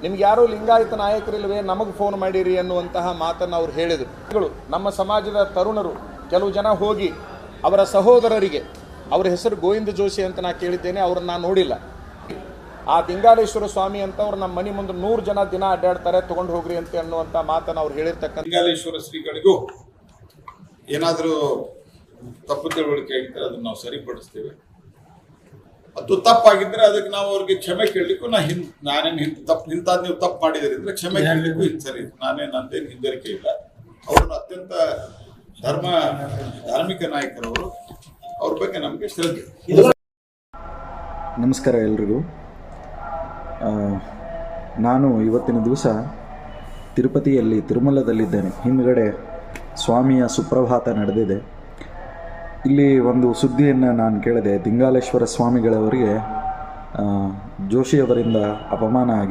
ನಿಮ್ಗೆ ಯಾರೂ ಲಿಂಗಾಯತ ನಾಯಕರಿಲ್ವೇ, ನಮಗೆ ಫೋನ್ ಮಾಡಿರಿ ಅನ್ನುವಂತಹ ಮಾತನ್ನು ಅವ್ರು ಹೇಳಿದರು. ನಮ್ಮ ಸಮಾಜದ ತರುಣರು ಕೆಲವು ಜನ ಹೋಗಿ ಅವರ ಸಹೋದರರಿಗೆ, ಅವರ ಹೆಸರು ಗೋವಿಂದ ಜೋಶಿ ಅಂತ ನಾನು ಕೇಳಿದ್ದೇನೆ, ಅವ್ರನ್ನ ನಾನು ನೋಡಿಲ್ಲ. ಆ ದಿಂಗಾಲೇಶ್ವರ ಸ್ವಾಮಿ ಅಂತ ಅವ್ರು ನಮ್ಮ ಮನೆ ಮುಂದೆ 100 ಜನ ದಿನ ಅಡ್ಡಾಡ್ತಾರೆ, ತೊಗೊಂಡು ಹೋಗ್ರಿ ಅಂತ ಅನ್ನುವಂಥ ಮಾತನ್ನು ಅವ್ರು ಹೇಳಿರ್ತಕ್ಕಂಥ ದಿಂಗಾಲೇಶ್ವರ ಶ್ರೀಗಳಿಗೂ ಏನಾದರೂ ತಪ್ಪು ತಿಳುವಳಿಕೆ ಆಗಿದ್ದರೆ ಅದನ್ನು ನಾವು ಸರಿಪಡಿಸ್ತೇವೆ. ಅದು ತಪ್ಪಾಗಿದ್ದರೆ ಅದಕ್ಕೆ ನಾವು ಅವ್ರಿಗೆ ಕ್ಷಮೆ ಕೇಳಲಿಕ್ಕೂ ನಾನೇನು ನೀವು ತಪ್ಪು ಮಾಡಿದಿರಿ ಅಂದರೆ ಕ್ಷಮೆ ಕೇಳಲಿಕ್ಕೂ ಸರಿ, ನಂದೇನು ಹಿಂಜರಿಕೆ ಇಲ್ಲ. ಅವ್ರನ್ನ ಅತ್ಯಂತ ಧಾರ್ಮಿಕ ನಾಯಕರವರು, ಅವ್ರ ಬಗ್ಗೆ ನಮಗೆ ಶ್ರದ್ಧೆ. ನಮಸ್ಕಾರ ಎಲ್ರಿಗೂ. ನಾನು ಇವತ್ತಿನ ದಿವಸ ತಿರುಪತಿಯಲ್ಲಿ ತಿರುಮಲದಲ್ಲಿದ್ದೇನೆ. ಹಿಂದುಗಡೆ ಸ್ವಾಮಿಯ ಸುಪ್ರಭಾತ ನಡೆದಿದೆ. ಇಲ್ಲಿ ಒಂದು ಸುದ್ದಿಯನ್ನು ನಾನು ಕೇಳಿದೆ. ದಿಂಗಾಲೇಶ್ವರ ಸ್ವಾಮಿಗಳವರಿಗೆ ಜೋಶಿಯವರಿಂದ ಅಪಮಾನ ಆಗಿದೆ.